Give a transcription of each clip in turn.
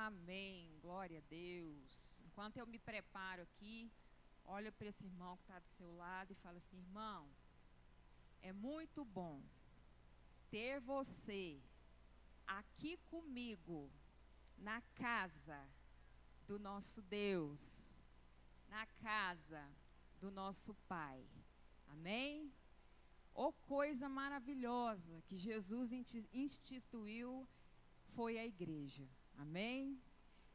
Amém, glória a Deus. Enquanto eu me preparo aqui, olha para esse irmão que está do seu lado e fala assim: irmão, é muito bom ter você aqui comigo na casa do nosso Deus, na casa do nosso Pai. Amém? Oh, coisa maravilhosa que Jesus instituiu foi a igreja. Amém?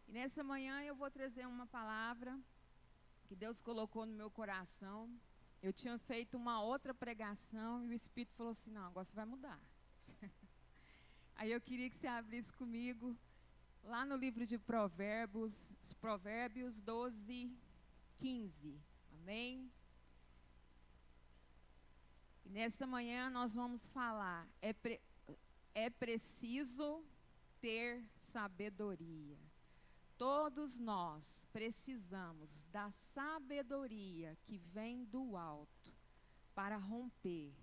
E nessa manhã eu vou trazer uma palavra que Deus colocou no meu coração. Eu tinha feito uma outra pregação e o Espírito falou assim: não, agora você vai mudar. Aí eu queria que você abrisse comigo lá no livro de Provérbios 12, 15. Amém? E nessa manhã nós vamos falar, é preciso ter sabedoria. Todos nós precisamos da sabedoria que vem do alto para romper,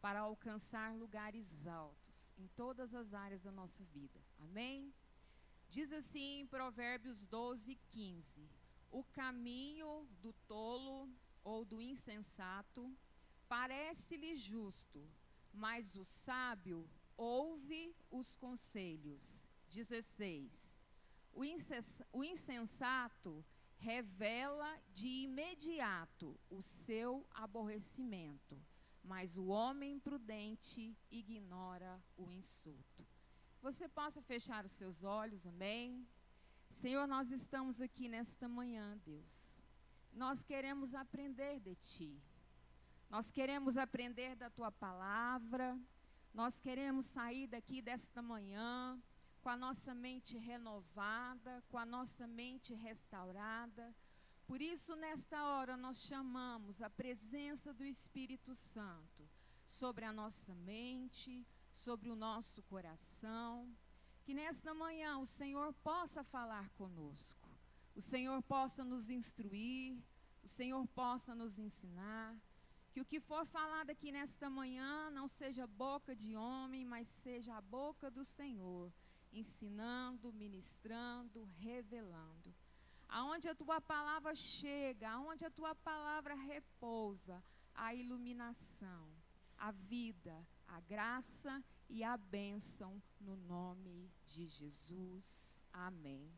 para alcançar lugares altos em todas as áreas da nossa vida. Amém? Diz assim em Provérbios 12, 15: o caminho do tolo ou do insensato parece-lhe justo, mas o sábio ouve os conselhos. 16. O insensato revela de imediato o seu aborrecimento, mas o homem prudente ignora o insulto. Você possa fechar os seus olhos, amém? Senhor, nós estamos aqui nesta manhã, Deus. Nós queremos aprender de Ti. Nós queremos aprender da Tua palavra. Nós queremos sair daqui desta manhã com a nossa mente renovada, com a nossa mente restaurada. Por isso, nesta hora, nós chamamos a presença do Espírito Santo sobre a nossa mente, sobre o nosso coração. Que nesta manhã o Senhor possa falar conosco, o Senhor possa nos instruir, o Senhor possa nos ensinar. Que o que for falado aqui nesta manhã não seja boca de homem, mas seja a boca do Senhor, ensinando, ministrando, revelando. Aonde a Tua palavra chega, aonde a Tua palavra repousa, a iluminação, a vida, a graça e a bênção no nome de Jesus. Amém.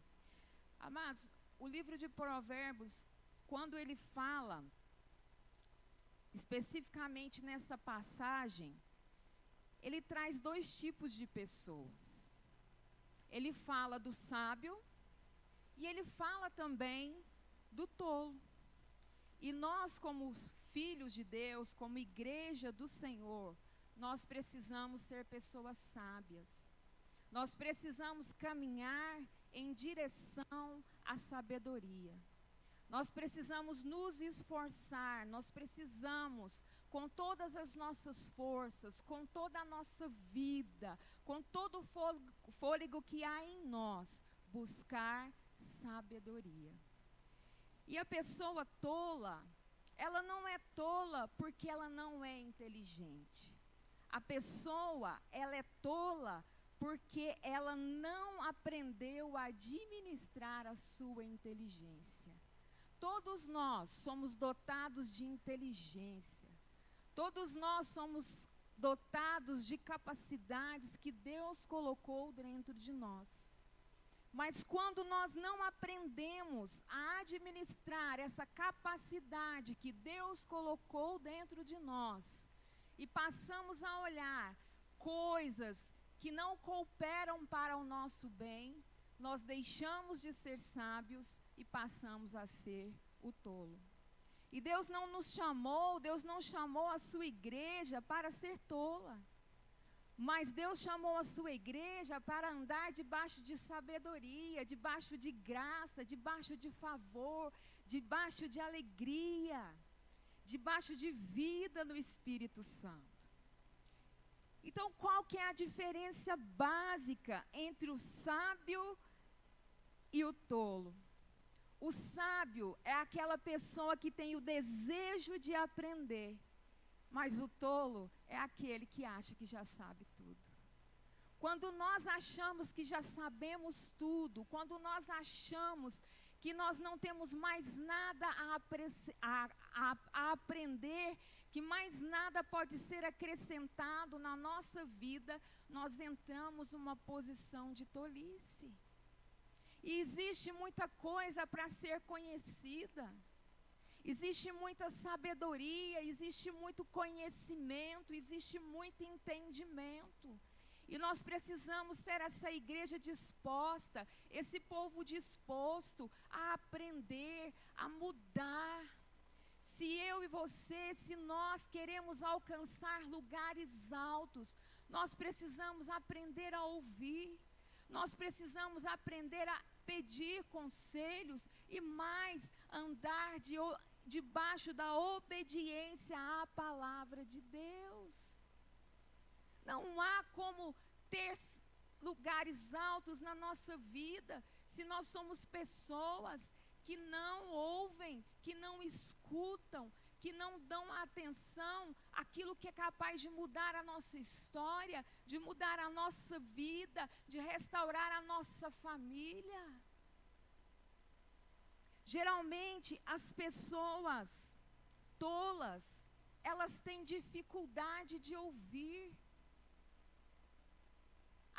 Amados, o livro de Provérbios, quando ele fala especificamente nessa passagem, ele traz dois tipos de pessoas. Ele fala do sábio e ele fala também do tolo. E nós, como os filhos de Deus, como igreja do Senhor, nós precisamos ser pessoas sábias. Nós precisamos caminhar em direção à sabedoria. Nós precisamos nos esforçar, nós precisamos, com todas as nossas forças, com toda a nossa vida, com todo o fôlego que há em nós, buscar sabedoria. E a pessoa tola, ela não é tola porque ela não é inteligente. A pessoa, ela é tola porque ela não aprendeu a administrar a sua inteligência. Todos nós somos dotados de inteligência. Todos nós somos dotados de capacidades que Deus colocou dentro de nós. Mas quando nós não aprendemos a administrar essa capacidade que Deus colocou dentro de nós, e passamos a olhar coisas que não cooperam para o nosso bem, nós deixamos de ser sábios e passamos a ser o tolo. E Deus não chamou a sua igreja para ser tola. Mas Deus chamou a sua igreja para andar debaixo de sabedoria, debaixo de graça, debaixo de favor, debaixo de alegria, debaixo de vida no Espírito Santo. Então, qual que é a diferença básica entre o sábio e o tolo? O sábio é aquela pessoa que tem o desejo de aprender, mas o tolo é aquele que acha que já sabe tudo. Quando nós achamos que já sabemos tudo, quando nós achamos que nós não temos mais nada a aprender, que mais nada pode ser acrescentado na nossa vida, nós entramos numa posição de tolice. E existe muita coisa para ser conhecida, existe muita sabedoria, existe muito conhecimento, existe muito entendimento. E nós precisamos ser essa igreja disposta, esse povo disposto a aprender, a mudar. Se eu e você, se nós queremos alcançar lugares altos, nós precisamos aprender a ouvir, nós precisamos aprender a pedir conselhos e mais andar debaixo da obediência à palavra de Deus. Não há como ter lugares altos na nossa vida se nós somos pessoas que não ouvem, que não escutam, que não dão atenção àquilo que é capaz de mudar a nossa história, de mudar a nossa vida, de restaurar a nossa família. Geralmente, as pessoas tolas, elas têm dificuldade de ouvir.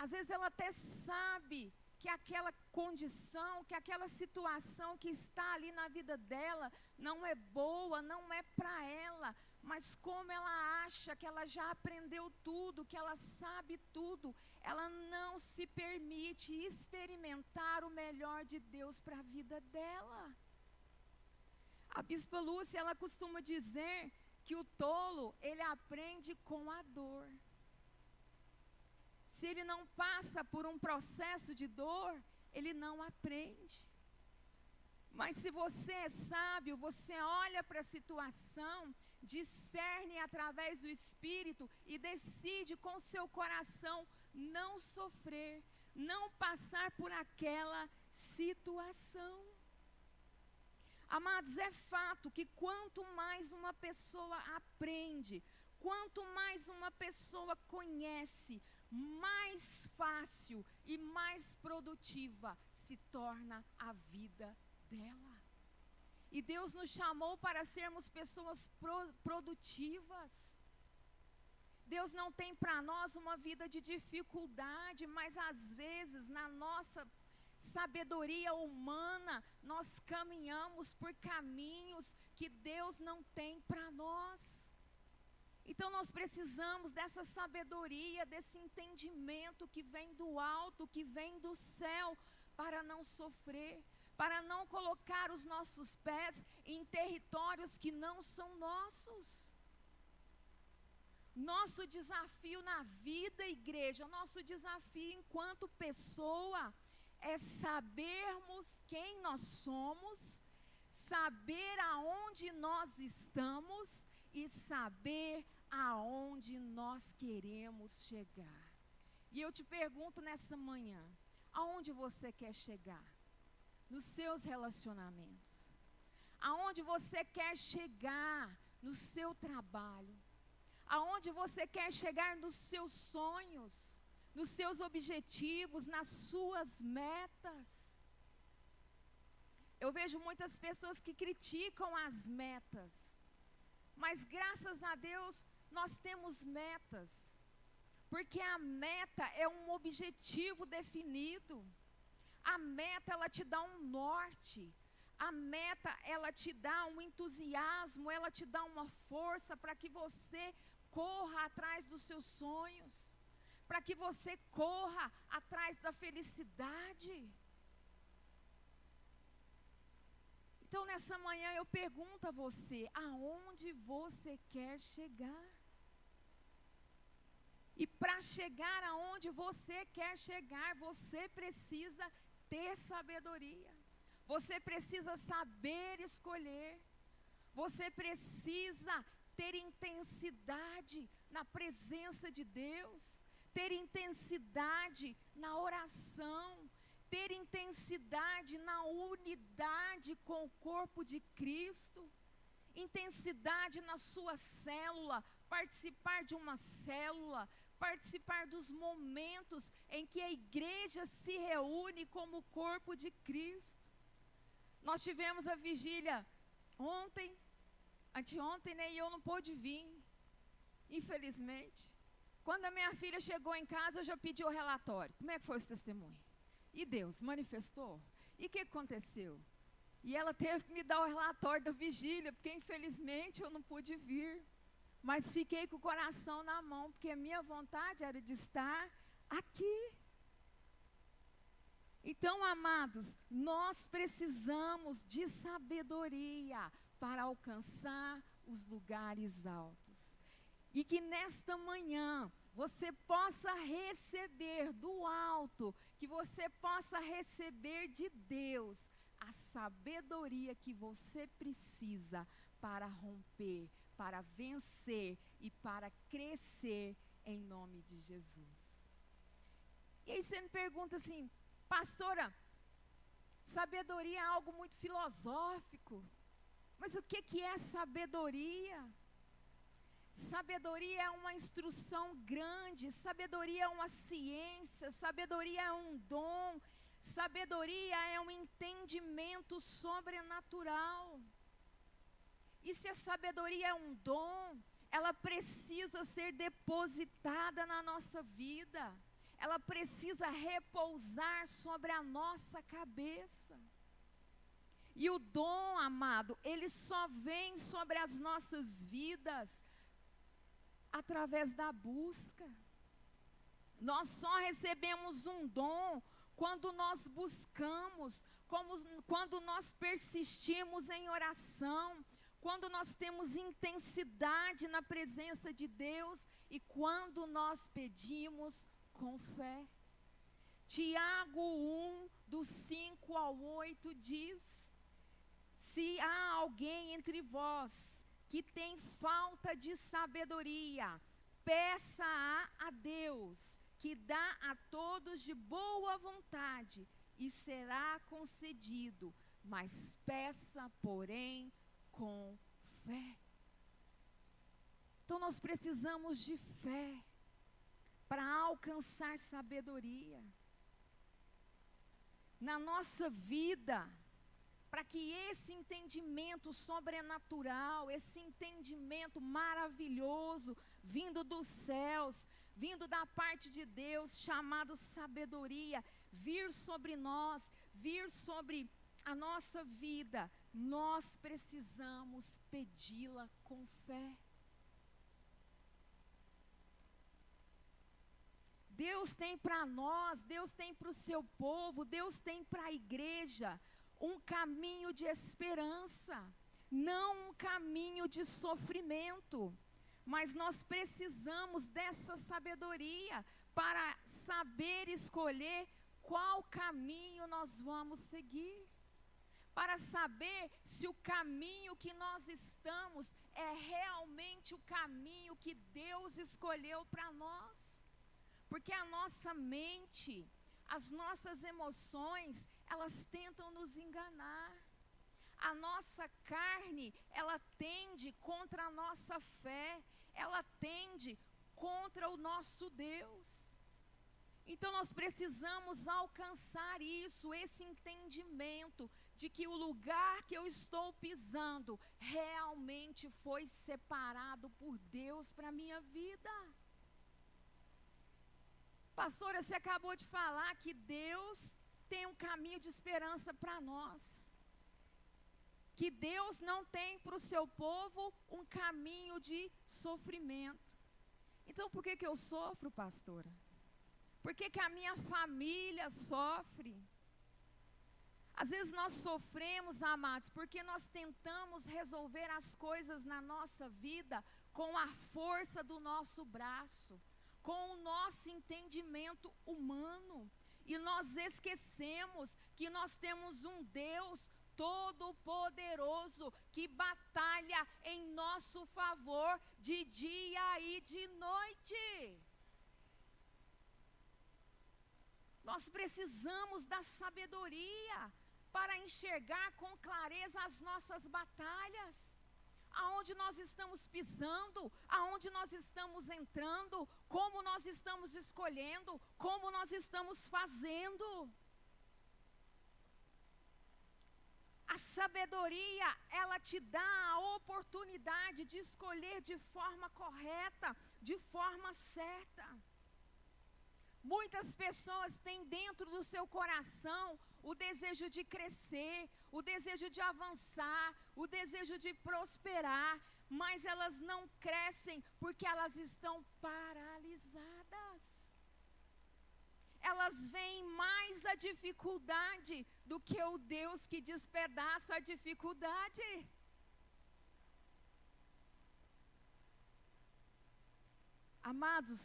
Às vezes ela até sabe que aquela condição, que aquela situação que está ali na vida dela não é boa, não é para ela, mas como ela acha que ela já aprendeu tudo, que ela sabe tudo, ela não se permite experimentar o melhor de Deus para a vida dela. A Bispa Lúcia, ela costuma dizer que o tolo, ele aprende com a dor. Se ele não passa por um processo de dor, ele não aprende. Mas se você é sábio, você olha para a situação, discerne através do Espírito e decide com seu coração não sofrer, não passar por aquela situação. Amados, é fato que quanto mais uma pessoa aprende, quanto mais uma pessoa conhece, mais fácil e mais produtiva se torna a vida dela. E Deus nos chamou para sermos pessoas produtivas. Deus não tem para nós uma vida de dificuldade, mas às vezes na nossa sabedoria humana, nós caminhamos por caminhos que Deus não tem para nós. Então nós precisamos dessa sabedoria, desse entendimento que vem do alto, que vem do céu, para não sofrer, para não colocar os nossos pés em territórios que não são nossos. Nosso desafio na vida, igreja, nosso desafio enquanto pessoa é sabermos quem nós somos, saber aonde nós estamos e saber aonde nós queremos chegar. E eu te pergunto nessa manhã, aonde você quer chegar? Nos seus relacionamentos. Aonde você quer chegar no seu trabalho? Aonde você quer chegar nos seus sonhos, nos seus objetivos, nas suas metas? Eu vejo muitas pessoas que criticam as metas, mas graças a Deus nós temos metas, porque a meta é um objetivo definido. A meta, ela te dá um norte. A meta, ela te dá um entusiasmo, ela te dá uma força para que você corra atrás dos seus sonhos, para que você corra atrás da felicidade. Então, nessa manhã eu pergunto a você, aonde você quer chegar? E para chegar aonde você quer chegar, você precisa ter sabedoria. Você precisa saber escolher. Você precisa ter intensidade na presença de Deus, ter intensidade na oração, ter intensidade na unidade com o corpo de Cristo, intensidade na sua célula, participar de uma célula, participar dos momentos em que a igreja se reúne como o corpo de Cristo. Nós tivemos a vigília ontem, anteontem, né, e eu não pude vir, infelizmente. Quando a minha filha chegou em casa, eu já pedi o relatório. Como é que foi esse testemunho? E Deus manifestou? E o que aconteceu? E ela teve que me dar o relatório da vigília, porque infelizmente eu não pude vir. Mas fiquei com o coração na mão, porque a minha vontade era de estar aqui. Então, amados, nós precisamos de sabedoria para alcançar os lugares altos. E que nesta manhã você possa receber do alto, que você possa receber de Deus a sabedoria que você precisa para romper, para vencer e para crescer em nome de Jesus. E aí você me pergunta assim, pastora, sabedoria é algo muito filosófico, mas o que é sabedoria? Sabedoria é uma instrução grande, sabedoria é uma ciência, sabedoria é um dom, sabedoria é um entendimento sobrenatural. E se a sabedoria é um dom, ela precisa ser depositada na nossa vida. Ela precisa repousar sobre a nossa cabeça. E o dom, amado, ele só vem sobre as nossas vidas através da busca. Nós só recebemos um dom quando nós buscamos, quando nós persistimos em oração, quando nós temos intensidade na presença de Deus e quando nós pedimos com fé. Tiago 1, do 5 ao 8 diz: se há alguém entre vós que tem falta de sabedoria, peça-a a Deus, que dá a todos de boa vontade, e será concedido, mas peça, porém, com fé. Então nós precisamos de fé para alcançar sabedoria na nossa vida, para que esse entendimento sobrenatural, esse entendimento maravilhoso, vindo dos céus, vindo da parte de Deus, chamado sabedoria, vir sobre nós, vir sobre a nossa vida, nós precisamos pedi-la com fé. Deus tem para nós, Deus tem para o seu povo, Deus tem para a igreja um caminho de esperança, não um caminho de sofrimento. Mas nós precisamos dessa sabedoria para saber escolher qual caminho nós vamos seguir. Para saber se o caminho que nós estamos é realmente o caminho que Deus escolheu para nós. Porque a nossa mente, as nossas emoções, elas tentam nos enganar. A nossa carne, ela tende contra a nossa fé, ela tende contra o nosso Deus. Então nós precisamos alcançar isso, esse entendimento de que o lugar que eu estou pisando realmente foi separado por Deus para a minha vida. Pastora, você acabou de falar que Deus tem um caminho de esperança para nós. Que Deus não tem para o seu povo um caminho de sofrimento. Então por que eu sofro, pastora? Por que a minha família sofre? Às vezes nós sofremos, amados, porque nós tentamos resolver as coisas na nossa vida com a força do nosso braço, com o nosso entendimento humano. E nós esquecemos que nós temos um Deus todo-poderoso que batalha em nosso favor de dia e de noite. Nós precisamos da sabedoria para enxergar com clareza as nossas batalhas. aonde nós estamos pisando, aonde nós estamos entrando, como nós estamos escolhendo, como nós estamos fazendo. A sabedoria, ela te dá a oportunidade de escolher de forma correta, de forma certa. Muitas pessoas têm dentro do seu coração o desejo de crescer, o desejo de avançar, o desejo de prosperar, mas elas não crescem porque elas estão paralisadas. Elas veem mais a dificuldade do que o Deus que despedaça a dificuldade. Amados,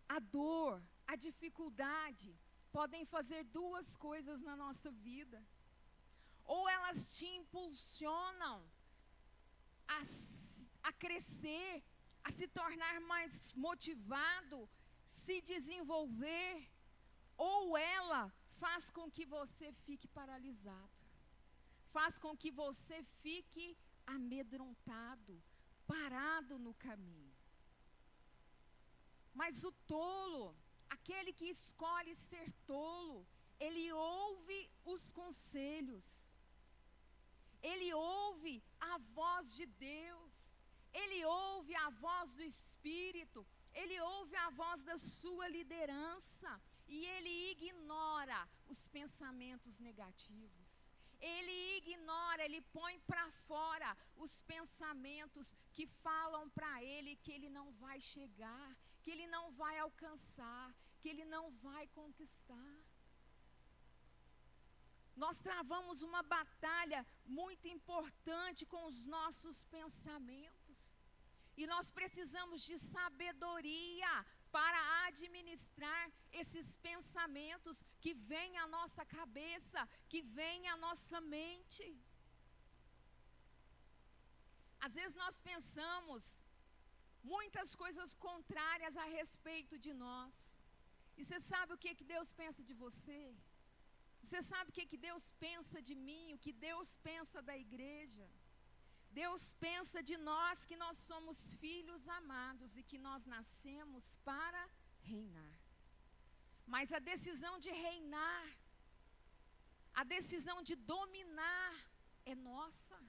a dor, a dificuldade podem fazer duas coisas na nossa vida. Ou elas te impulsionam a crescer, a se tornar mais motivado, se desenvolver, ou ela faz com que você fique paralisado, faz com que você fique amedrontado, parado no caminho. Mas o tolo, aquele que escolhe ser tolo, ele ouve os conselhos, ele ouve a voz de Deus, ele ouve a voz do Espírito, ele ouve a voz da sua liderança e ele ignora os pensamentos negativos. Ele ignora, ele põe para fora os pensamentos que falam para ele que ele não vai chegar, que ele não vai alcançar, que ele não vai conquistar. Nós travamos uma batalha muito importante com os nossos pensamentos. E nós precisamos de sabedoria para administrar esses pensamentos que vêm à nossa cabeça, que vêm à nossa mente. Às vezes nós pensamos muitas coisas contrárias a respeito de nós. E você sabe o que Deus pensa de você? Você sabe o que Deus pensa de mim, o que Deus pensa da igreja? Deus pensa de nós que nós somos filhos amados e que nós nascemos para reinar. Mas a decisão de reinar, a decisão de dominar é nossa.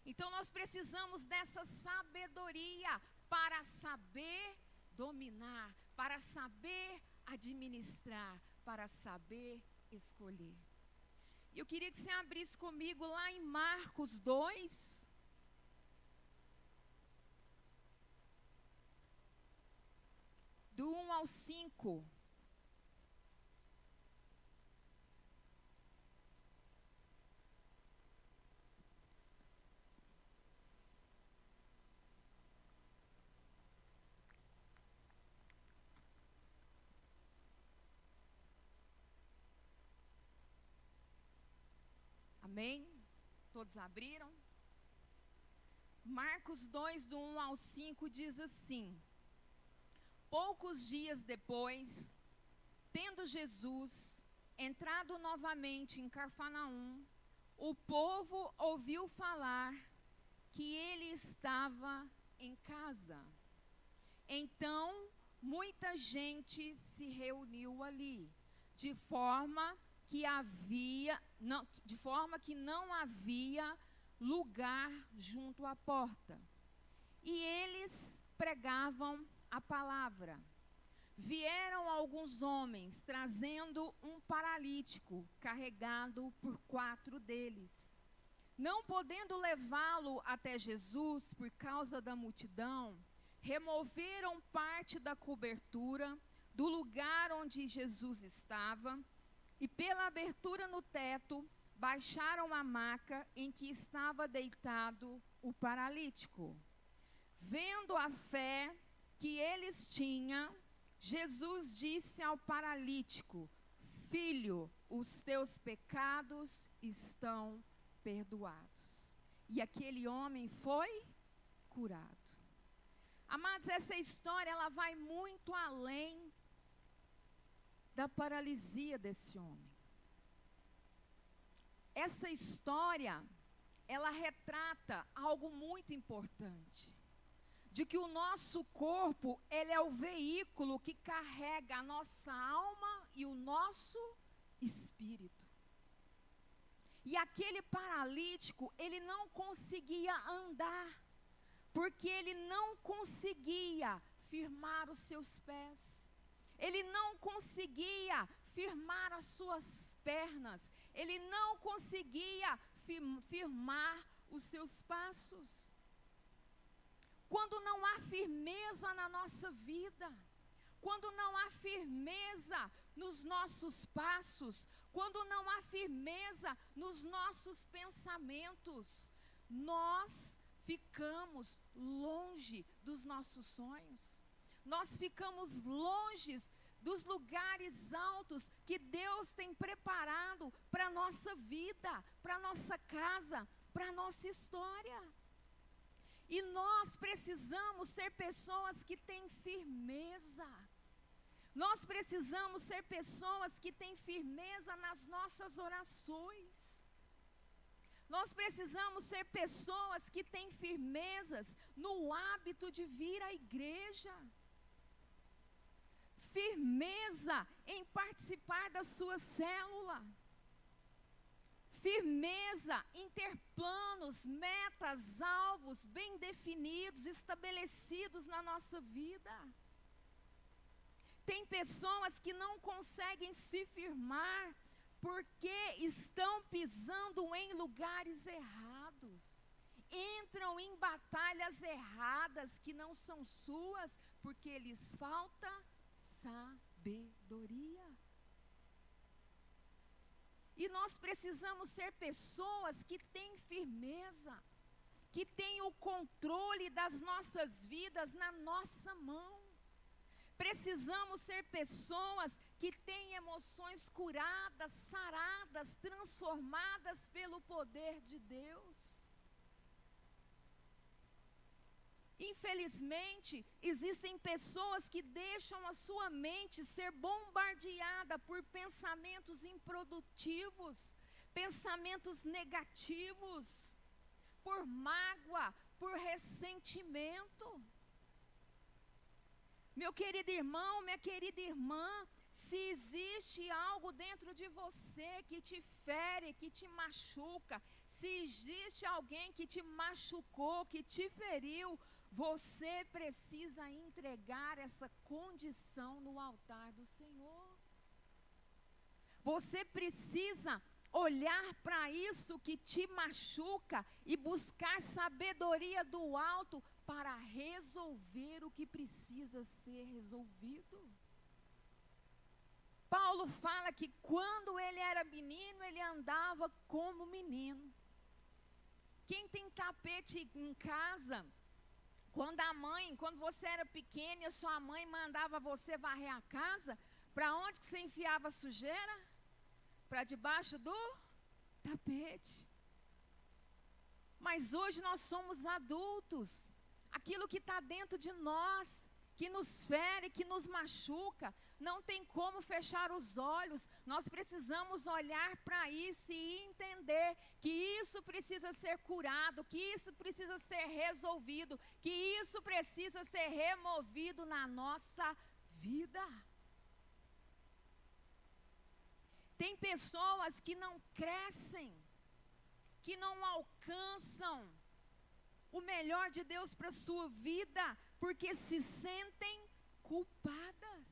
Então nós precisamos dessa sabedoria para saber dominar, para saber administrar, para saber escolher. E eu queria que você abrisse comigo lá em Marcos 2. Do 1 ao 5. Amém? Todos abriram? Marcos 2, do 1 ao 5 diz assim: poucos dias depois, tendo Jesus entrado novamente em Cafarnaum, o povo ouviu falar que ele estava em casa. Então, muita gente se reuniu ali, de forma que não havia lugar junto à porta. E eles pregavam a palavra. Vieram alguns homens trazendo um paralítico, carregado por 4 deles. Não podendo levá-lo até Jesus por causa da multidão, removeram parte da cobertura do lugar onde Jesus estava, e pela abertura no teto, baixaram a maca em que estava deitado o paralítico. Vendo a fé que eles tinham, Jesus disse ao paralítico: filho, os teus pecados estão perdoados. E aquele homem foi curado. Amados, essa história ela vai muito além da paralisia desse homem. Essa história, ela retrata algo muito importante. De que o nosso corpo, ele é o veículo que carrega a nossa alma e o nosso espírito. E aquele paralítico, ele não conseguia andar, porque ele não conseguia firmar os seus pés. Ele não conseguia firmar as suas pernas. Ele não conseguia firmar os seus passos. Quando não há firmeza na nossa vida, quando não há firmeza nos nossos passos, quando não há firmeza nos nossos pensamentos, nós ficamos longe dos nossos sonhos. Nós ficamos longe dos lugares altos que Deus tem preparado para a nossa vida, para a nossa casa, para a nossa história. E nós precisamos ser pessoas que têm firmeza. Nós precisamos ser pessoas que têm firmeza nas nossas orações. Nós precisamos ser pessoas que têm firmezas no hábito de vir à igreja. Firmeza em participar da sua célula. Firmeza em ter planos, metas, alvos bem definidos, estabelecidos na nossa vida. Tem pessoas que não conseguem se firmar porque estão pisando em lugares errados. Entram em batalhas erradas que não são suas porque lhes falta sabedoria. E nós precisamos ser pessoas que têm firmeza, que têm o controle das nossas vidas na nossa mão. Precisamos ser pessoas que têm emoções curadas, saradas, transformadas pelo poder de Deus. Infelizmente, existem pessoas que deixam a sua mente ser bombardeada por pensamentos improdutivos, pensamentos negativos, por mágoa, por ressentimento. Meu querido irmão, minha querida irmã, se existe algo dentro de você que te fere, que te machuca, se existe alguém que te machucou, que te feriu, você precisa entregar essa condição no altar do Senhor. Você precisa olhar para isso que te machuca e buscar sabedoria do alto para resolver o que precisa ser resolvido. Paulo fala que quando ele era menino, ele andava como menino. Quem tem tapete em casa, quando você era pequeno e a sua mãe mandava você varrer a casa, para onde que você enfiava a sujeira? Para debaixo do tapete. Mas hoje nós somos adultos. Aquilo que está dentro de nós, que nos fere, que nos machuca, não tem como fechar os olhos. Nós precisamos olhar para isso e entender que isso precisa ser curado, que isso precisa ser resolvido, que isso precisa ser removido na nossa vida. Tem pessoas que não crescem, que não alcançam o melhor de Deus para a sua vida, porque se sentem culpadas.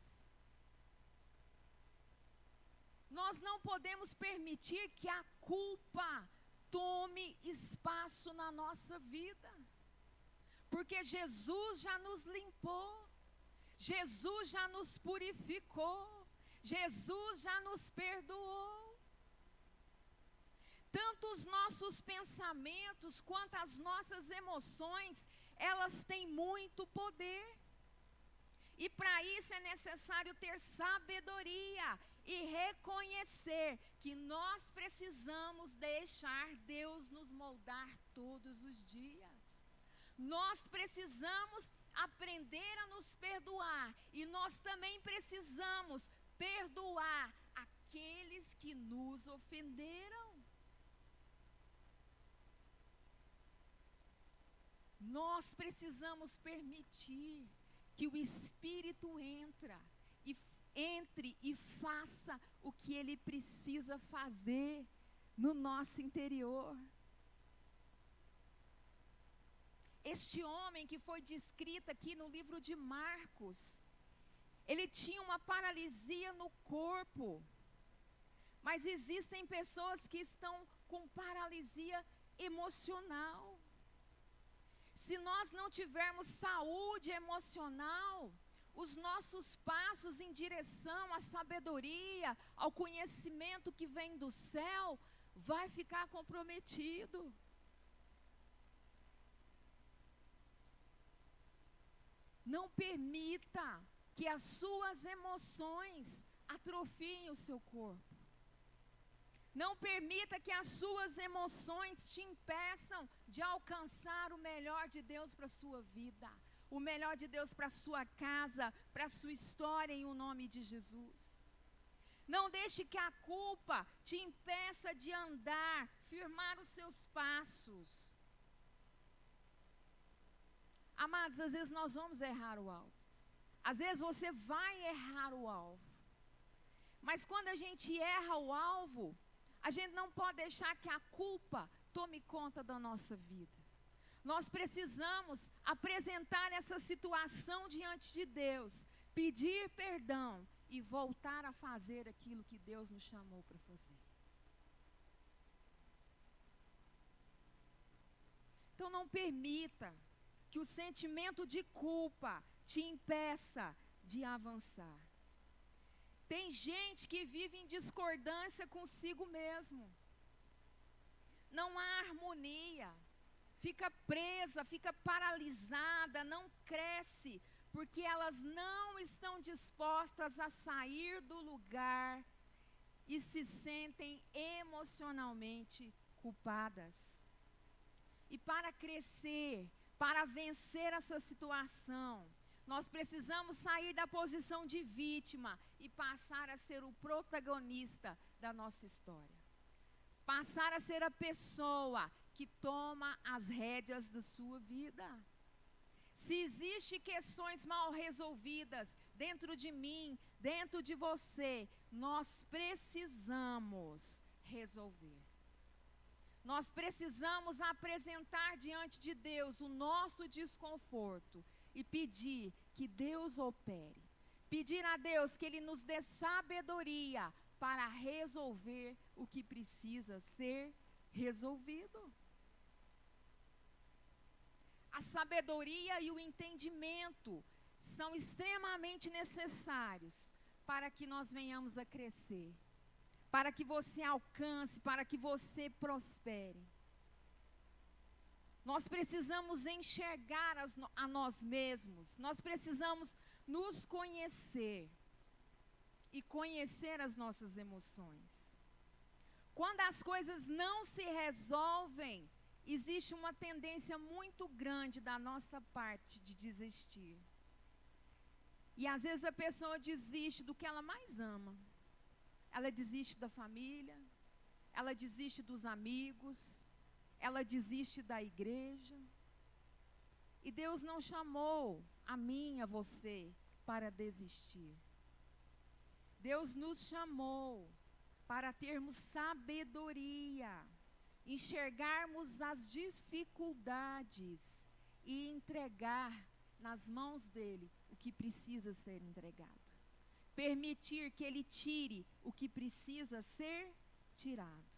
Nós não podemos permitir que a culpa tome espaço na nossa vida, porque Jesus já nos limpou, Jesus já nos purificou, Jesus já nos perdoou. Tanto os nossos pensamentos quanto as nossas emoções, elas têm muito poder. E para isso é necessário ter sabedoria e reconhecer que nós precisamos deixar Deus nos moldar todos os dias. Nós precisamos aprender a nos perdoar e nós também precisamos perdoar aqueles que nos ofenderam. Nós precisamos permitir que o Espírito entre e faça o que ele precisa fazer no nosso interior. Este homem que foi descrito aqui no livro de Marcos, ele tinha uma paralisia no corpo, mas existem pessoas que estão com paralisia emocional. Se nós não tivermos saúde emocional, os nossos passos em direção à sabedoria, ao conhecimento que vem do céu, vai ficar comprometido. Não permita que as suas emoções atrofiem o seu corpo. Não permita que as suas emoções te impeçam de alcançar o melhor de Deus para a sua vida, o melhor de Deus para a sua casa, para a sua história, em o nome de Jesus. Não deixe que a culpa te impeça de andar, firmar os seus passos. Amados, às vezes nós vamos errar o alvo. Às vezes você vai errar o alvo. Mas quando a gente erra o alvo, a gente não pode deixar que a culpa tome conta da nossa vida. Nós precisamos apresentar essa situação diante de Deus, pedir perdão e voltar a fazer aquilo que Deus nos chamou para fazer. Então não permita que o sentimento de culpa te impeça de avançar. Tem gente que vive em discordância consigo mesmo. Não há harmonia. Fica presa, fica paralisada, não cresce, porque elas não estão dispostas a sair do lugar e se sentem emocionalmente culpadas. E para crescer, para vencer essa situação, nós precisamos sair da posição de vítima e passar a ser o protagonista da nossa história. Passar a ser a pessoa que toma as rédeas da sua vida. Se existem questões mal resolvidas dentro de mim, dentro de você, nós precisamos resolver. Nós precisamos apresentar diante de Deus o nosso desconforto e pedir que Deus opere. Pedir a Deus que Ele nos dê sabedoria para resolver o que precisa ser resolvido. A sabedoria e o entendimento são extremamente necessários para que nós venhamos a crescer, para que você alcance, para que você prospere. Nós precisamos enxergar a nós mesmos, nós precisamos nos conhecer e conhecer as nossas emoções. Quando as coisas não se resolvem, existe uma tendência muito grande da nossa parte de desistir. E às vezes a pessoa desiste do que ela mais ama. Ela desiste da família, ela desiste dos amigos, ela desiste da igreja. E Deus não chamou a mim, a você, para desistir. Deus nos chamou para termos sabedoria, enxergarmos as dificuldades e entregar nas mãos dele o que precisa ser entregado. Permitir que ele tire o que precisa ser tirado.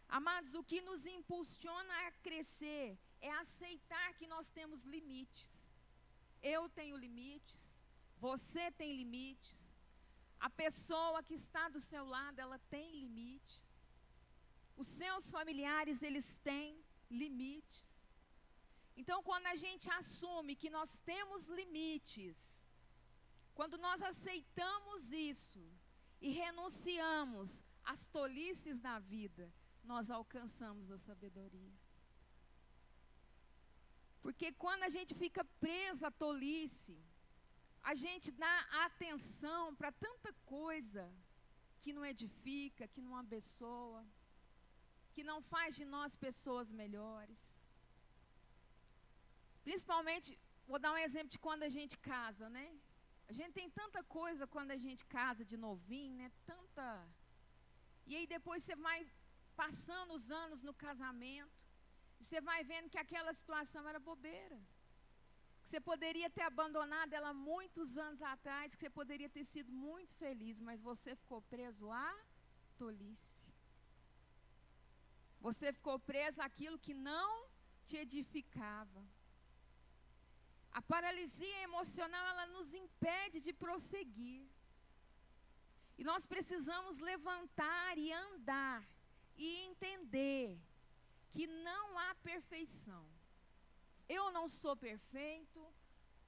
Amados, o que nos impulsiona a crescer é aceitar que nós temos limites. Eu tenho limites, você tem limites, a pessoa que está do seu lado, ela tem limites. Os seus familiares, eles têm limites. Então, quando a gente assume que nós temos limites, quando nós aceitamos isso e renunciamos às tolices da vida, nós alcançamos a sabedoria. Porque quando a gente fica preso à tolice, a gente dá atenção para tanta coisa que não edifica, que não abençoa, que não faz de nós pessoas melhores. Principalmente, vou dar um exemplo de quando a gente casa, né? A gente tem tanta coisa quando a gente casa de novinho, né? Tanta... E aí depois você vai passando os anos no casamento, e você vai vendo que aquela situação era bobeira. Que você poderia ter abandonado ela muitos anos atrás, que você poderia ter sido muito feliz, mas você ficou preso à tolice. Você ficou preso àquilo que não te edificava. A paralisia emocional, ela nos impede de prosseguir. E nós precisamos levantar e andar e entender que não há perfeição. Eu não sou perfeito,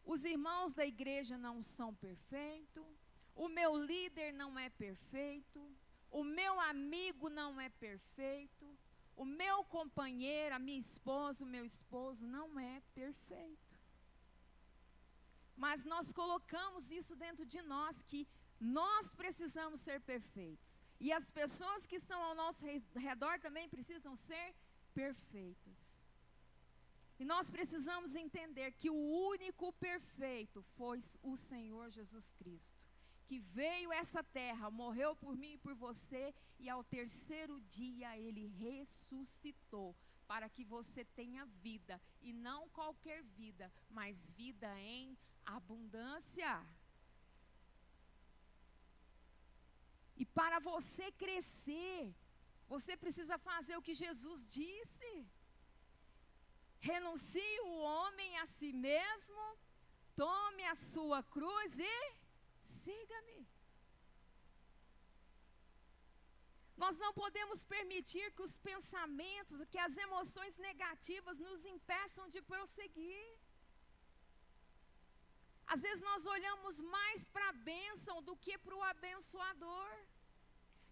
os irmãos da igreja não são perfeitos, o meu líder não é perfeito, o meu amigo não é perfeito, o meu companheiro, a minha esposa, o meu esposo não é perfeito. Mas nós colocamos isso dentro de nós, que nós precisamos ser perfeitos. E as pessoas que estão ao nosso redor também precisam ser perfeitas. E nós precisamos entender que o único perfeito foi o Senhor Jesus Cristo, que veio a essa terra, morreu por mim e por você, e ao terceiro dia Ele ressuscitou, para que você tenha vida, e não qualquer vida, mas vida em abundância. E para você crescer, você precisa fazer o que Jesus disse. Renuncie o homem a si mesmo, tome a sua cruz e siga-me. Nós não podemos permitir que os pensamentos, que as emoções negativas nos impeçam de prosseguir. Às vezes nós olhamos mais para a bênção do que para o abençoador.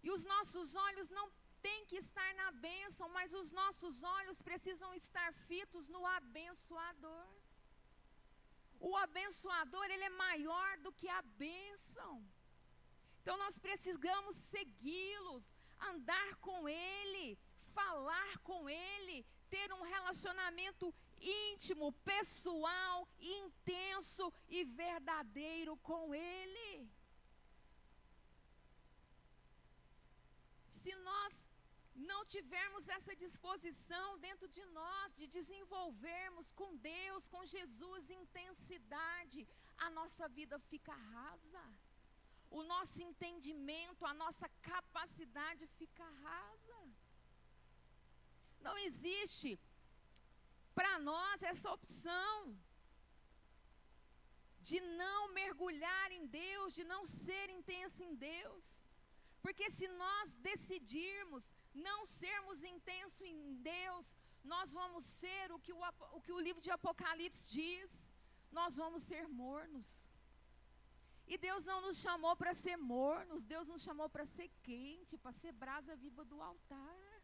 E os nossos olhos não têm que estar na bênção, mas os nossos olhos precisam estar fitos no abençoador. O abençoador, ele é maior do que a bênção. Então nós precisamos segui-los, andar com ele, falar com ele, ter um relacionamento íntimo, pessoal, intenso e verdadeiro com ele. Se nós não tivermos essa disposição dentro de nós, de desenvolvermos com Deus, com Jesus, intensidade, a nossa vida fica rasa. O nosso entendimento, a nossa capacidade fica rasa. Não existe para nós essa opção de não mergulhar em Deus, de não ser intenso em Deus. Porque se nós decidirmos não sermos intensos em Deus, nós vamos ser o que o livro de Apocalipse diz, nós vamos ser mornos. E Deus não nos chamou para ser mornos, Deus nos chamou para ser quente, para ser brasa viva do altar.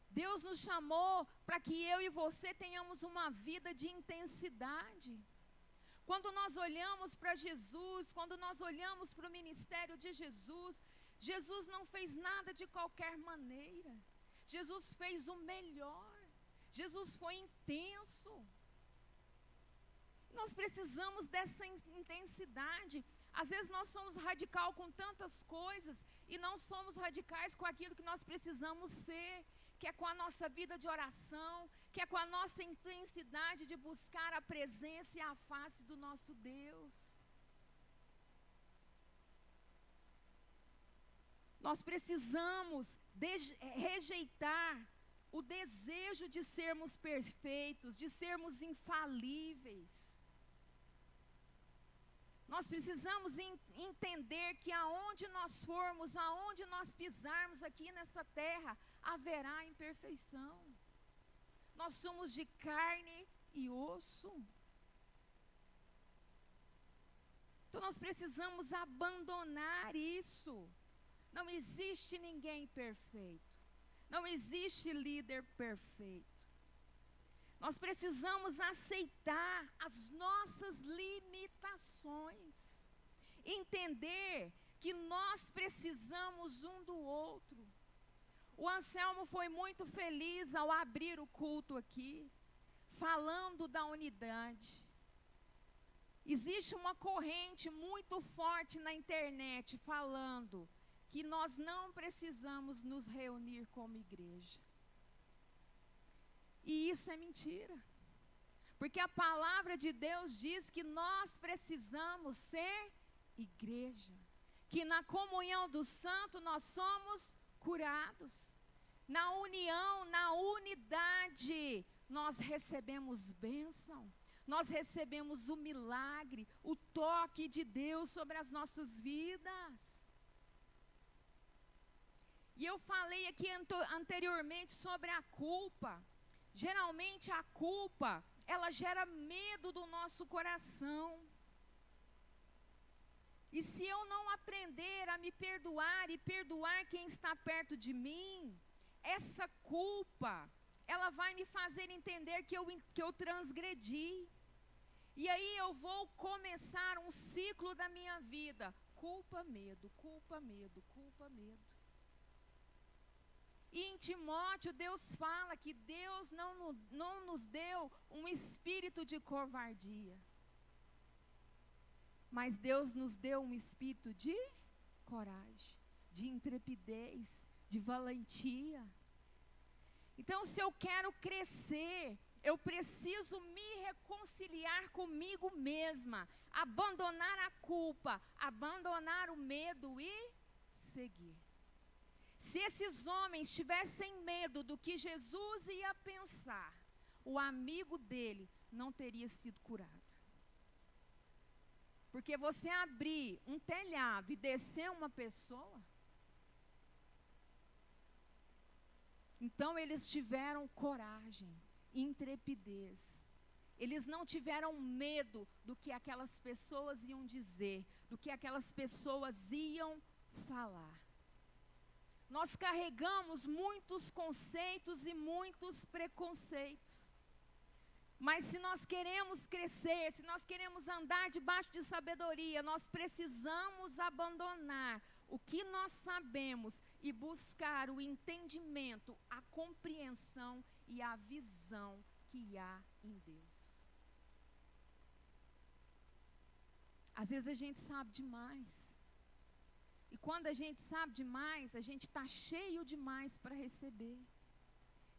Deus nos chamou para que eu e você tenhamos uma vida de intensidade. Quando nós olhamos para Jesus, quando nós olhamos para o ministério de Jesus, Jesus não fez nada de qualquer maneira. Jesus fez o melhor. Jesus foi intenso. Nós precisamos dessa intensidade. Às vezes nós somos radical com tantas coisas e não somos radicais com aquilo que nós precisamos ser, que é com a nossa vida de oração, que é com a nossa intensidade de buscar a presença e a face do nosso Deus. Nós precisamos rejeitar o desejo de sermos perfeitos, de sermos infalíveis. Nós precisamos entender que aonde nós formos, aonde nós pisarmos aqui nessa terra, haverá imperfeição. Nós somos de carne e osso. Então nós precisamos abandonar isso. Não existe ninguém perfeito. Não existe líder perfeito. Nós precisamos aceitar as nossas limitações. Entender que nós precisamos um do outro. O Anselmo foi muito feliz ao abrir o culto aqui. falando da unidade. Existe uma corrente muito forte na internet falando que nós não precisamos nos reunir como igreja. E isso é mentira. Porque a palavra de Deus diz que nós precisamos ser igreja. Que na comunhão do santo nós somos curados. Na união, na unidade, nós recebemos bênção. Nós recebemos o milagre, o toque de Deus sobre as nossas vidas. E eu falei aqui anteriormente sobre a culpa. Geralmente a culpa, ela gera medo do nosso coração. E se eu não aprender a me perdoar e perdoar quem está perto de mim, essa culpa, ela vai me fazer entender que eu transgredi. E aí eu vou começar um ciclo da minha vida. Culpa, medo, culpa, medo, culpa, medo. E em Timóteo, Deus fala que Deus não nos deu um espírito de covardia. Mas Deus nos deu um espírito de coragem, de intrepidez, de valentia. Então, se eu quero crescer, eu preciso me reconciliar comigo mesma, abandonar a culpa, abandonar o medo e seguir. Se esses homens tivessem medo do que Jesus ia pensar, o amigo dele não teria sido curado. Porque você abrir um telhado e descer uma pessoa, então eles tiveram coragem, intrepidez. Eles não tiveram medo do que aquelas pessoas iam dizer, do que aquelas pessoas iam falar. Nós carregamos muitos conceitos e muitos preconceitos. Mas se nós queremos crescer, se nós queremos andar debaixo de sabedoria, nós precisamos abandonar o que nós sabemos e buscar o entendimento, a compreensão e a visão que há em Deus. Às vezes a gente sabe demais. E quando a gente sabe demais, a gente está cheio demais para receber.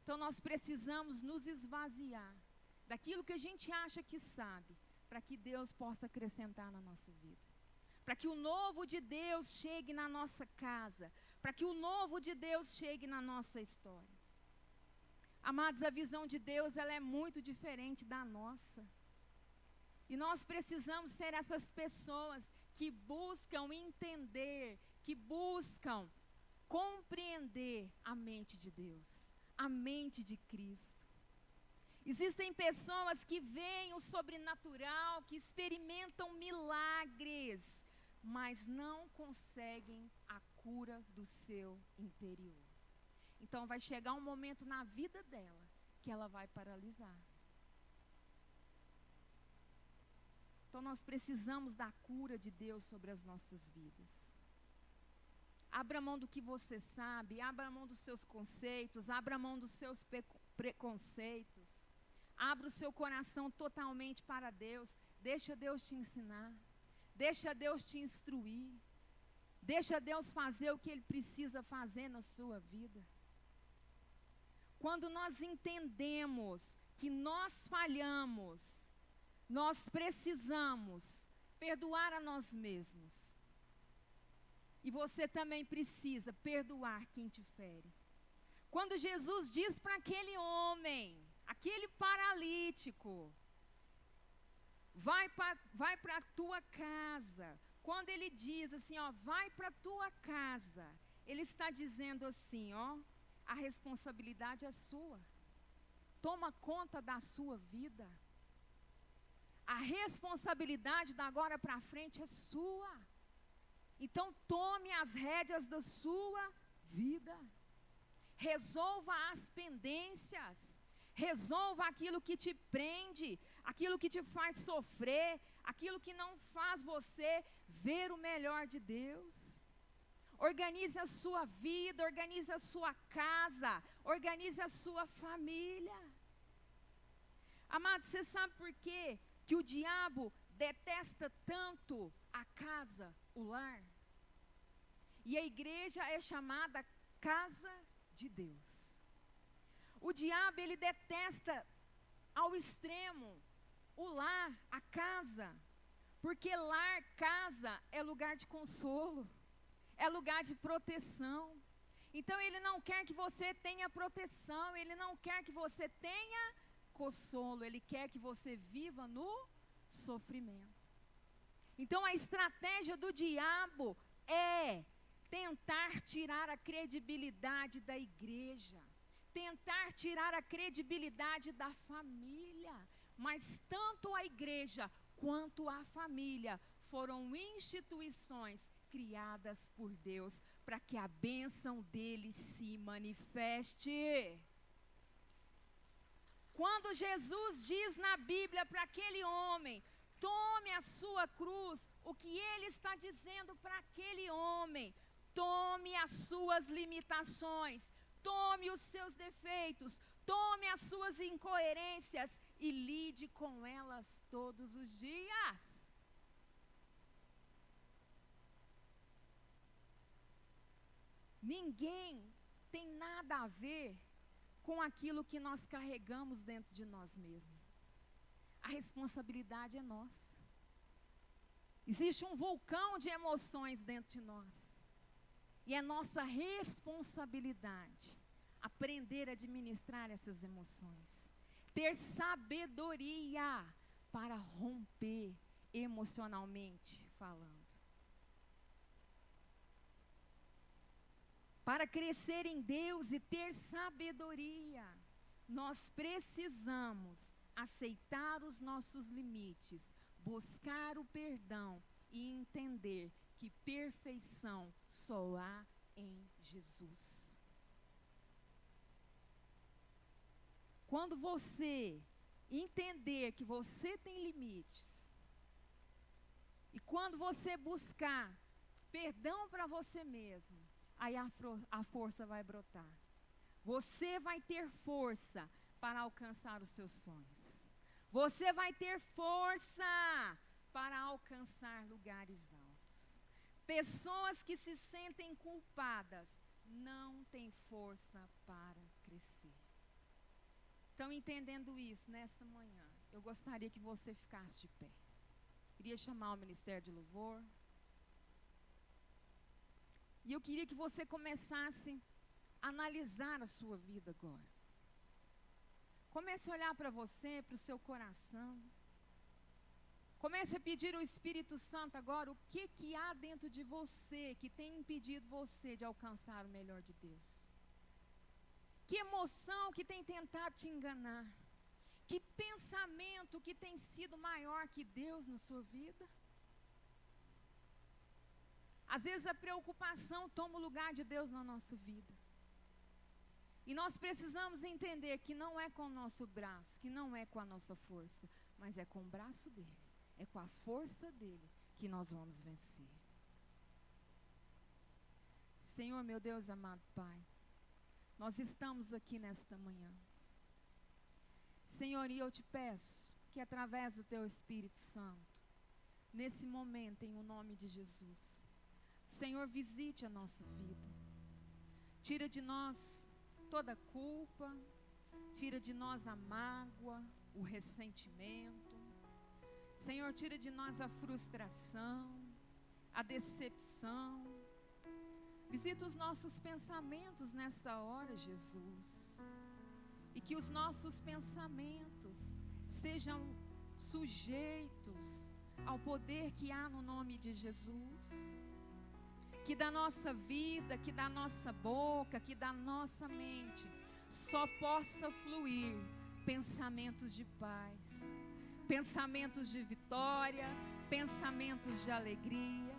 Então nós precisamos nos esvaziar daquilo que a gente acha que sabe, para que Deus possa acrescentar na nossa vida. Para que o novo de Deus chegue na nossa casa, para que o novo de Deus chegue na nossa história. Amados, a visão de Deus, ela é muito diferente da nossa. E nós precisamos ser essas pessoas que buscam entender, que buscam compreender a mente de Deus, a mente de Cristo. Existem pessoas que veem o sobrenatural, que experimentam milagres, mas não conseguem a cura do seu interior. Então vai chegar um momento na vida dela que ela vai paralisar. Então nós precisamos da cura de Deus sobre as nossas vidas. Abra mão do que você sabe, abra mão dos seus conceitos, abra mão dos seus preconceitos. Abra o seu coração totalmente para Deus. Deixa Deus te ensinar. Deixa Deus te instruir. Deixa Deus fazer o que Ele precisa fazer na sua vida. Quando nós entendemos que nós falhamos, nós precisamos perdoar a nós mesmos. E você também precisa perdoar quem te fere. Quando Jesus diz para aquele homem, aquele paralítico, vai para a tua casa. Quando ele diz assim, ó, vai para a tua casa, ele está dizendo assim, ó, a responsabilidade é sua. Toma conta da sua vida. A responsabilidade da agora para frente é sua. Então tome as rédeas da sua vida. Resolva as pendências. Resolva aquilo que te prende, aquilo que te faz sofrer, aquilo que não faz você ver o melhor de Deus. Organize a sua vida, organize a sua casa, organize a sua família. Amado, você sabe por quê que o diabo detesta tanto a casa, o lar? E a igreja é chamada casa de Deus. O diabo, ele detesta ao extremo o lar, a casa, porque lar, casa, é lugar de consolo, é lugar de proteção. Então ele não quer que você tenha proteção, ele não quer que você tenha consolo, ele quer que você viva no sofrimento. Então a estratégia do diabo é tentar tirar a credibilidade da igreja, tentar tirar a credibilidade da família. Mas tanto a igreja quanto a família foram instituições criadas por Deus para que a bênção dele se manifeste. Quando Jesus diz na Bíblia para aquele homem, tome a sua cruz, o que ele está dizendo para aquele homem? Tome as suas limitações, tome os seus defeitos, tome as suas incoerências e lide com elas todos os dias. Ninguém tem nada a ver com aquilo que nós carregamos dentro de nós mesmos. A responsabilidade é nossa. Existe um vulcão de emoções dentro de nós. E é nossa responsabilidade aprender a administrar essas emoções. Ter sabedoria para romper emocionalmente falando. Para crescer em Deus e ter sabedoria, nós precisamos aceitar os nossos limites, buscar o perdão e entender que perfeição só há em Jesus. Quando você entender que você tem limites, e quando você buscar perdão para você mesmo, aí a força vai brotar. Você vai ter força para alcançar os seus sonhos. Você vai ter força para alcançar lugares altos. Pessoas que se sentem culpadas não têm força para crescer. Então, entendendo isso, nesta manhã, eu gostaria que você ficasse de pé. Queria chamar o Ministério de Louvor. E eu queria que você começasse a analisar a sua vida agora. Comece a olhar para você, para o seu coração. Comece a pedir ao Espírito Santo agora o que há dentro de você que tem impedido você de alcançar o melhor de Deus. Que emoção que tem tentado te enganar. Que pensamento que tem sido maior que Deus na sua vida. Às vezes a preocupação toma o lugar de Deus na nossa vida. E nós precisamos entender que não é com o nosso braço, que não é com a nossa força, mas é com o braço dele. É com a força dele que nós vamos vencer. Senhor, meu Deus amado Pai, nós estamos aqui nesta manhã. Senhor, e eu te peço que através do Teu Espírito Santo, nesse momento, em o nome de Jesus, Senhor, visite a nossa vida. Tira de nós toda culpa, tira de nós a mágoa, o ressentimento. Senhor, tira de nós a frustração, a decepção. Visita os nossos pensamentos nessa hora, Jesus. E que os nossos pensamentos sejam sujeitos ao poder que há no nome de Jesus. Que da nossa vida, que da nossa boca, que da nossa mente, só possa fluir pensamentos de paz, pensamentos de vitória, pensamentos de alegria.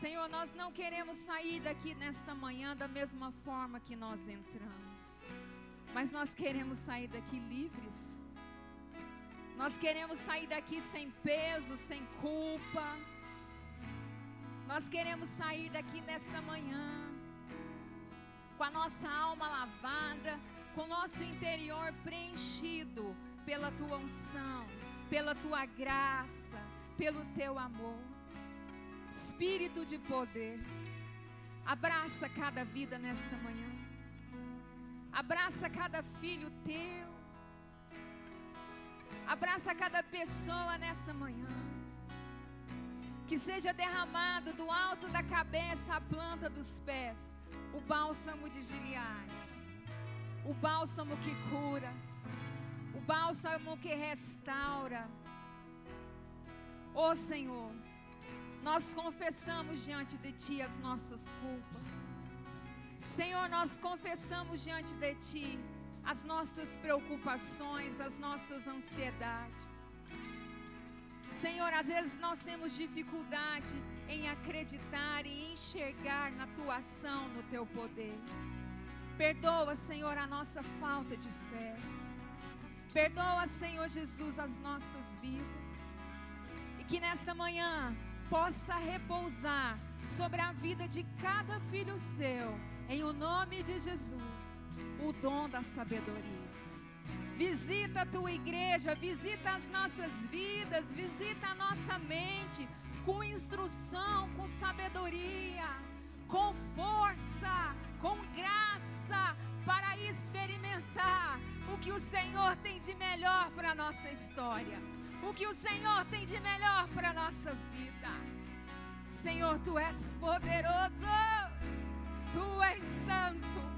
Senhor, nós não queremos sair daqui nesta manhã da mesma forma que nós entramos, mas nós queremos sair daqui livres. Nós queremos sair daqui sem peso, sem culpa. Nós queremos sair daqui nesta manhã com a nossa alma lavada, com o nosso interior preenchido pela tua unção, pela tua graça, pelo teu amor. Espírito de poder, abraça cada vida nesta manhã. Abraça cada filho teu. Abraça cada pessoa nessa manhã. Que seja derramado do alto da cabeça à planta dos pés o bálsamo de Gileade, o bálsamo que cura, o bálsamo que restaura. Ó Senhor, nós confessamos diante de Ti as nossas culpas. Senhor, nós confessamos diante de Ti as nossas preocupações, as nossas ansiedades. Senhor, às vezes nós temos dificuldade em acreditar e enxergar na Tua ação, no Teu poder. Perdoa, Senhor, a nossa falta de fé. Perdoa, Senhor Jesus, as nossas vidas. E que nesta manhã possa repousar sobre a vida de cada filho Seu, em o nome de Jesus, o dom da sabedoria. Visita a Tua igreja, visita as nossas vidas, visita a nossa mente, com instrução, com sabedoria, com força, com graça, para experimentar o que o Senhor tem de melhor para a nossa história, o que o Senhor tem de melhor para a nossa vida. Senhor, Tu és poderoso, Tu és santo,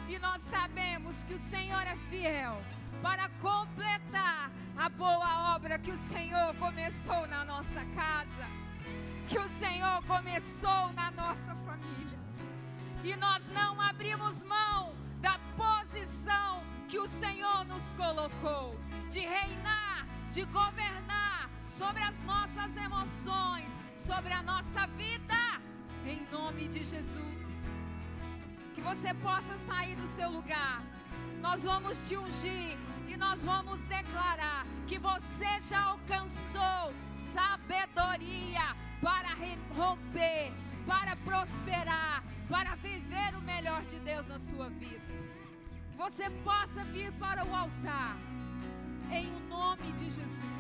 e nós sabemos que o Senhor é fiel para completar a boa obra que o Senhor começou na nossa casa, que o Senhor começou na nossa família. E nós não abrimos mão da posição que o Senhor nos colocou, de reinar, de governar sobre as nossas emoções, sobre a nossa vida, em nome de Jesus. Que você possa sair do seu lugar. Nós vamos te ungir e nós vamos declarar que você já alcançou sabedoria para romper, para prosperar, para viver o melhor de Deus na sua vida. Que você possa vir para o altar, em o nome de Jesus.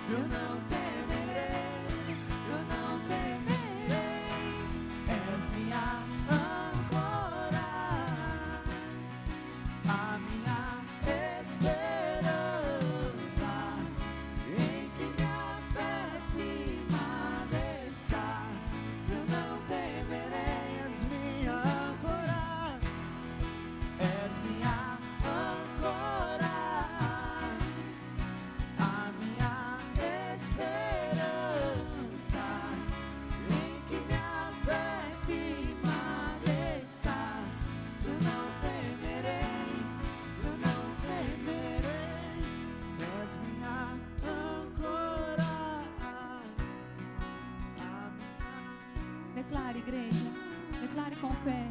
eu não temerei, eu não temerei. És minha âncora, a minha esperança, em que minha fé firmada está. Eu não temerei, és minha âncora, és minha âncora, a minha esperança, em que minha fé firmada está. Eu não temerei, eu não temerei, és minha âncora, a minha Declare, igreja. Declare com fé.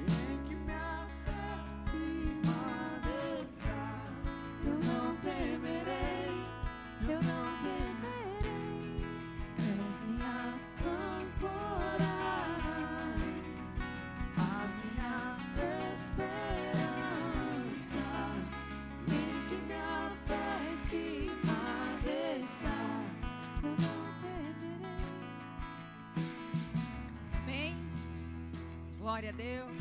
em que minha fé firmada está. Eu não temerei, eu não temerei, és minha âncora, a minha esperança, em que minha fé firmada está. Eu não temerei. Amém? Glória a Deus.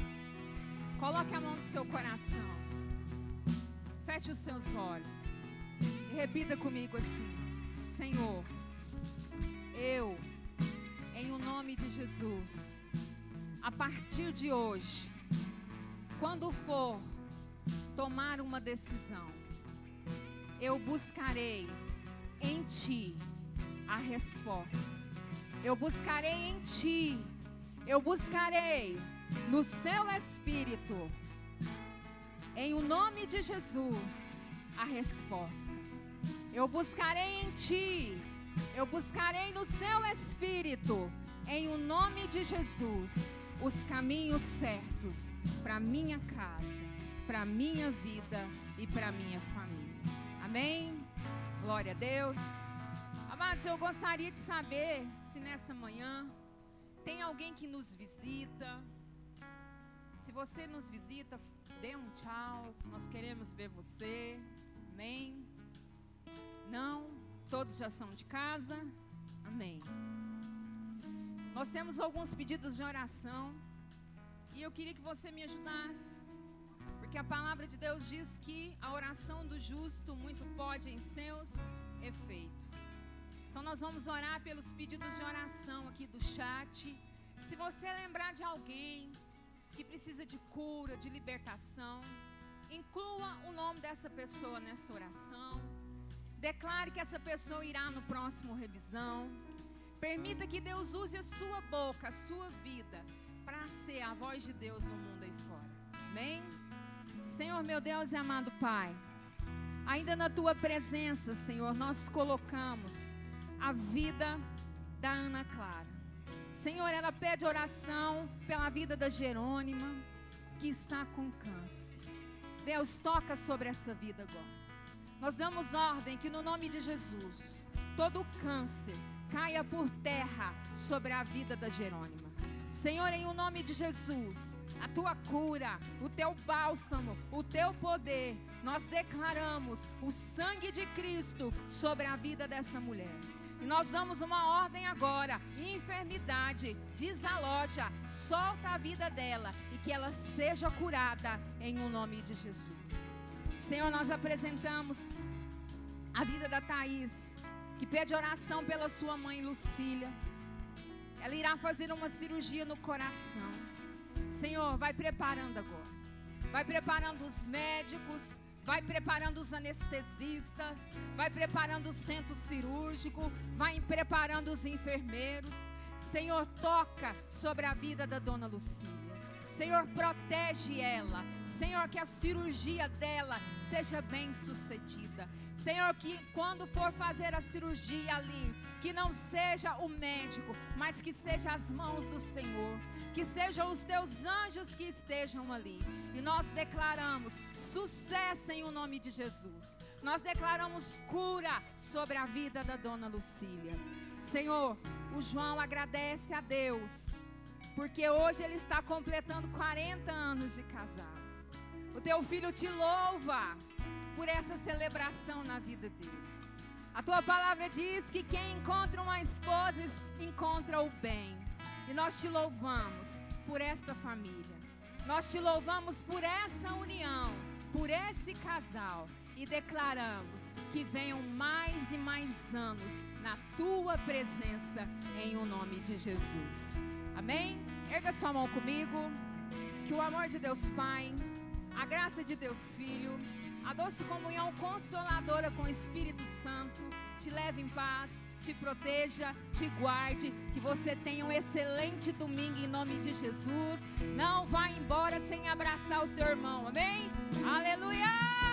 Coloque a mão no seu coração. Feche os seus olhos. E repita comigo assim: Senhor, eu, em o nome de Jesus, a partir de hoje, quando for tomar uma decisão, eu buscarei em Ti a resposta. Eu buscarei em Ti. Eu buscarei no Seu Espírito, em o nome de Jesus, a resposta. Eu buscarei em Ti. Eu buscarei no Seu Espírito, em o nome de Jesus, os caminhos certos para minha casa, para minha vida e para minha família. Amém? Glória a Deus. Amados, eu gostaria de saber se nessa manhã tem alguém que nos visita. Se você nos visita, dê um tchau. Nós queremos ver você. Amém? Não? Todos já são de casa? Amém. Nós temos alguns pedidos de oração. E eu queria que você me ajudasse. Porque a palavra de Deus diz que a oração do justo muito pode em seus efeitos. Então nós vamos orar pelos pedidos de oração aqui do chat. Se você lembrar de alguém que precisa de cura, de libertação, inclua o nome dessa pessoa nessa oração. Declare que essa pessoa irá no próximo revisão. Permita que Deus use a sua boca, a sua vida, para ser a voz de Deus no mundo aí fora. Amém? Senhor, meu Deus e amado Pai, ainda na Tua presença, Senhor, nós colocamos a vida da Ana Clara. Senhor, ela pede oração pela vida da Jerônima, que está com câncer. Deus, toca sobre essa vida agora. Nós damos ordem que no nome de Jesus, todo o câncer caia por terra sobre a vida da Jerônima. Senhor, em o nome de Jesus, a Tua cura, o Teu bálsamo, o Teu poder, nós declaramos o sangue de Cristo sobre a vida dessa mulher. E nós damos uma ordem agora: enfermidade, desaloja, solta a vida dela e que ela seja curada em o nome de Jesus. Senhor, nós apresentamos a vida da Thaís, que pede oração pela sua mãe Lucília. Ela irá fazer uma cirurgia no coração. Senhor, vai preparando agora. Vai preparando os médicos, vai preparando os anestesistas, vai preparando o centro cirúrgico, vai preparando os enfermeiros. Senhor, toca sobre a vida da dona Lucília. Senhor, protege ela. Senhor, que a cirurgia dela seja bem sucedida. Senhor, que quando for fazer a cirurgia ali, que não seja o médico, mas que seja as mãos do Senhor, que sejam os Teus anjos que estejam ali. E nós declaramos sucesso em o nome de Jesus. Nós declaramos cura sobre a vida da dona Lucília. Senhor, o João agradece a Deus, porque hoje ele está completando 40 anos de casado. O teu filho te louva por essa celebração na vida dele. A tua palavra diz que quem encontra uma esposa encontra o bem. E nós te louvamos por esta família. Nós te louvamos por essa união, por esse casal. E declaramos que venham mais e mais anos na tua presença, em o nome de Jesus. Amém? Erga sua mão comigo. Que o amor de Deus Pai, a graça de Deus Filho, a doce comunhão consoladora com o Espírito Santo te leve em paz, te proteja, te guarde. Que você tenha um excelente domingo em nome de Jesus. Não vá embora sem abraçar o seu irmão. Amém? Aleluia!